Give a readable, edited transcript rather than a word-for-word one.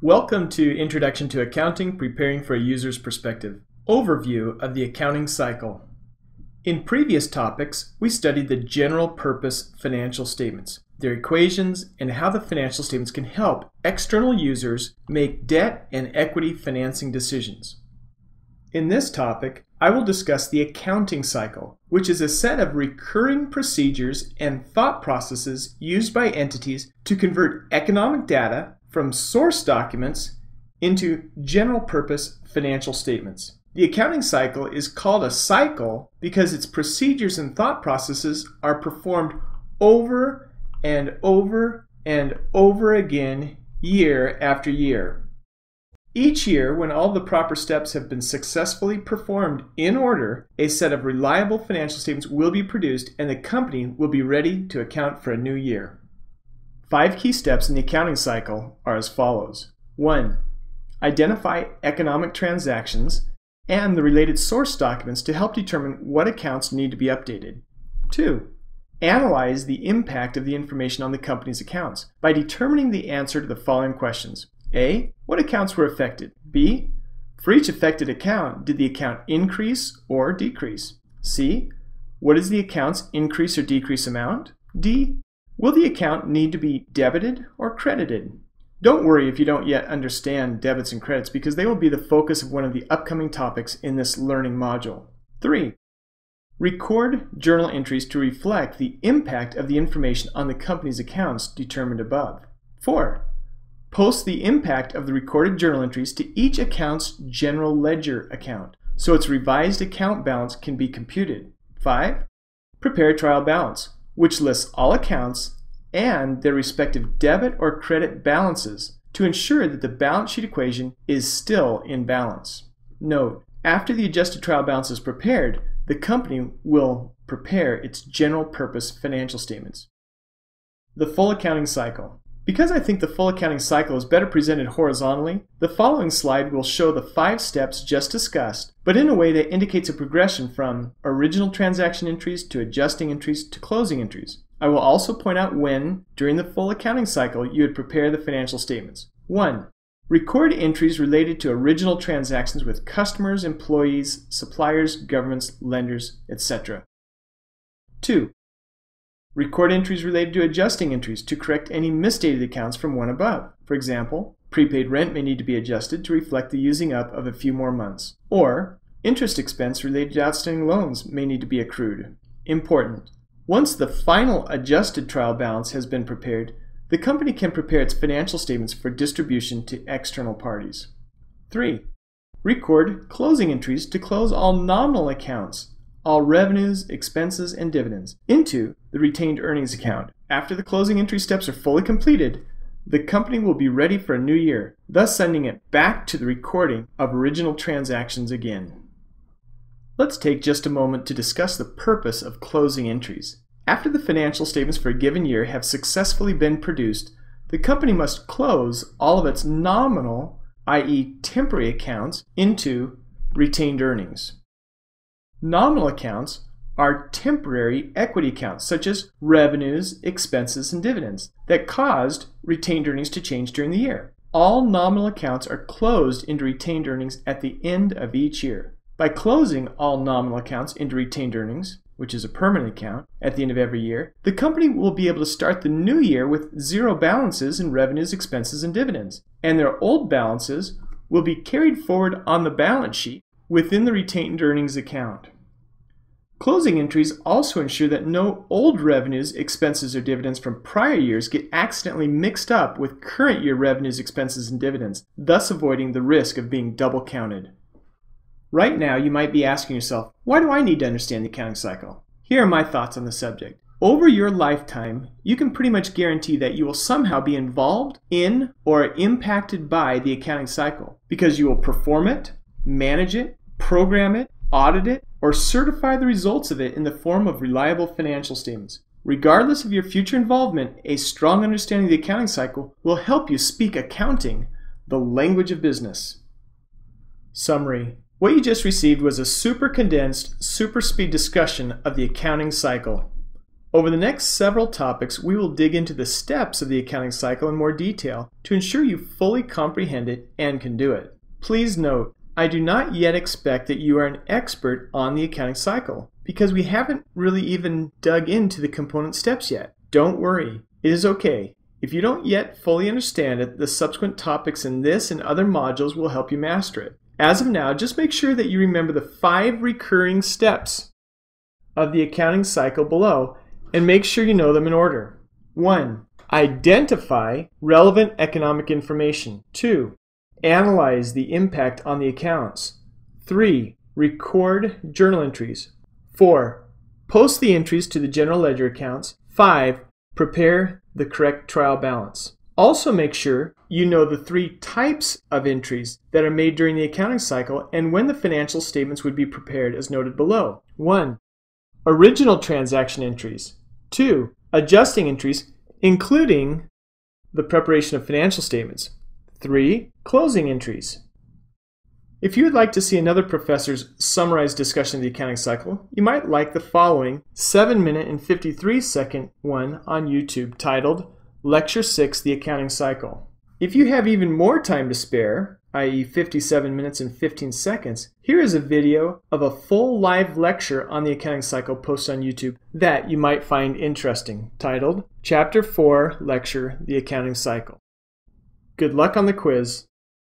Welcome to Introduction to Accounting, Preparing for a User's Perspective. Overview of the accounting cycle. In previous topics, we studied the general purpose financial statements, their equations, and how the financial statements can help external users make debt and equity financing decisions. In this topic, I will discuss the accounting cycle, which is a set of recurring procedures and thought processes used by entities to convert economic data from source documents into general purpose financial statements. The accounting cycle is called a cycle because its procedures and thought processes are performed over and over and over again, year after year. Each year, when all the proper steps have been successfully performed in order, a set of reliable financial statements will be produced and the company will be ready to account for a new year. 5 key steps in the accounting cycle are as follows. 1. Identify economic transactions and the related source documents to help determine what accounts need to be updated. 2. Analyze the impact of the information on the company's accounts by determining the answer to the following questions. A. What accounts were affected? B. For each affected account, did the account increase or decrease? C. What is the account's increase or decrease amount? D. Will the account need to be debited or credited? Don't worry if you don't yet understand debits and credits because they will be the focus of one of the upcoming topics in this learning module. 3. Record journal entries to reflect the impact of the information on the company's accounts determined above. 4. Post the impact of the recorded journal entries to each account's general ledger account so its revised account balance can be computed. 5. Prepare a trial balance, which lists all accounts and their respective debit or credit balances to ensure that the balance sheet equation is still in balance. Note, after the adjusted trial balance is prepared, the company will prepare its general purpose financial statements. The full accounting cycle. Because I think the full accounting cycle is better presented horizontally, the following slide will show the 5 steps just discussed, but in a way that indicates a progression from original transaction entries to adjusting entries to closing entries. I will also point out when, during the full accounting cycle, you would prepare the financial statements. 1. Record entries related to original transactions with customers, employees, suppliers, governments, lenders, etc. 2. Record entries related to adjusting entries to correct any misstated accounts from one above. For example, prepaid rent may need to be adjusted to reflect the using up of a few more months. Or, interest expense related to outstanding loans may need to be accrued. Important. Once the final adjusted trial balance has been prepared, the company can prepare its financial statements for distribution to external parties. 3. Record closing entries to close all nominal accounts, all revenues, expenses, and dividends, into the retained earnings account. After the closing entry steps are fully completed, the company will be ready for a new year, thus sending it back to the recording of original transactions again. Let's take just a moment to discuss the purpose of closing entries. After the financial statements for a given year have successfully been produced, the company must close all of its nominal, i.e. temporary accounts, into retained earnings. Nominal accounts are temporary equity accounts such as revenues, expenses, and dividends that caused retained earnings to change during the year. All nominal accounts are closed into retained earnings at the end of each year. By closing all nominal accounts into retained earnings, which is a permanent account, at the end of every year, the company will be able to start the new year with 0 balances in revenues, expenses, and dividends, and their old balances will be carried forward on the balance sheet within the retained earnings account. Closing entries also ensure that no old revenues, expenses, or dividends from prior years get accidentally mixed up with current year revenues, expenses, and dividends, thus avoiding the risk of being double counted. Right now, you might be asking yourself, why do I need to understand the accounting cycle? Here are my thoughts on the subject. Over your lifetime, you can pretty much guarantee that you will somehow be involved in or impacted by the accounting cycle because you will perform it, manage it, program it, audit it, or certify the results of it in the form of reliable financial statements. Regardless of your future involvement, a strong understanding of the accounting cycle will help you speak accounting, the language of business. Summary. What you just received was a super condensed, super speed discussion of the accounting cycle. Over the next several topics, we will dig into the steps of the accounting cycle in more detail to ensure you fully comprehend it and can do it. Please note, I do not yet expect that you are an expert on the accounting cycle because we haven't really even dug into the component steps yet. Don't worry, it is okay. If you don't yet fully understand it, the subsequent topics in this and other modules will help you master it. As of now, just make sure that you remember the 5 recurring steps of the accounting cycle below and make sure you know them in order. 1. Identify relevant economic information. 2. Analyze the impact on the accounts. 3. Record journal entries. 4. Post the entries to the general ledger accounts. 5. Prepare the correct trial balance. Also make sure you know the 3 types of entries that are made during the accounting cycle and when the financial statements would be prepared as noted below. 1. Original transaction entries. 2. Adjusting entries, including the preparation of financial statements. 3. Closing entries. If you would like to see another professor's summarized discussion of the accounting cycle, you might like the following 7-minute and 53-second one on YouTube titled Lecture 6, The Accounting Cycle. If you have even more time to spare, i.e. 57 minutes and 15 seconds, here is a video of a full live lecture on the accounting cycle posted on YouTube that you might find interesting, titled Chapter 4 Lecture, The Accounting Cycle. Good luck on the quiz.